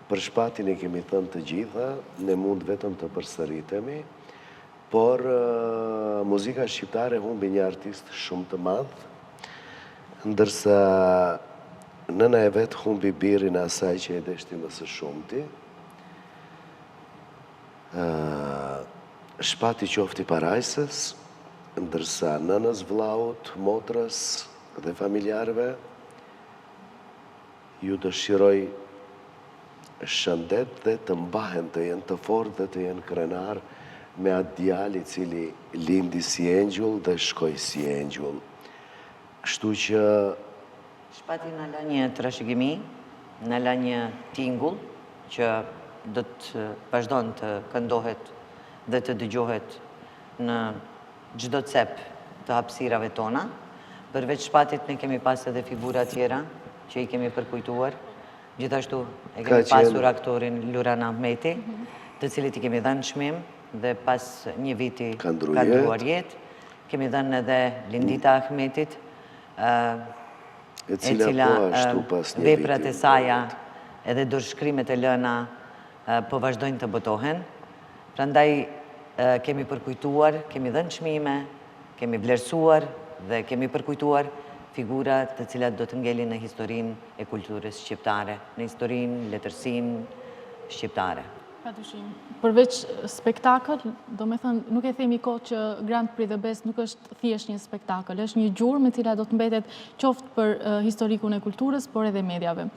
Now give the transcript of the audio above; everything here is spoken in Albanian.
Për shpatin e kemi thënë të gjitha, ne mund vetëm të përsëritemi, por muzika shqiptare humbi një artist shumë të madh, ndërsa nëna e vetë humbi birin asaj që e deshti më së shumti. Shpati qofti parajsës, ndërsa nënës, vllaut, motrës dhe familjarëve ju dëshiroj shëndet dhe të mbahen, të jenë të fortë dhe të jenë krenar me atë djalë i cili lindi si engjëll dhe shkoi si engjëll. Kështu që Shpati në la një trashëgimi, në la një tingull që do të vazhdon të këndohet dhe të dëgjohet në çdo cep të hapësirave tona. Përveç Shpatit ne kemi pas edhe figura tjera që i kemi përkujtuar. Gjithashtu e kemi pasur aktorin Luran Ahmeti, të cilit i kemi dhënë çmim dhe pas një viti ka ndruar jetë. Kemi dhënë edhe Lindita Ahmetit, e cila veprat e saja edhe dorëshkrimet e lëna po vazhdojnë të botohen. Prandaj kemi përkujtuar, kemi dhënë çmime, kemi vlerësuar dhe kemi përkujtuar figura të cilat do të ngelin në historinë e kulturës shqiptare, në historinë, letërsinë shqiptare. Padyshim. Përveç spektakël, do me thënë, nuk e themi kohë që Grand Prix the Best nuk është thjesht një spektakël, është një gjurmë e cila do të mbetet qoftë për historikun e kulturës, por edhe mediave.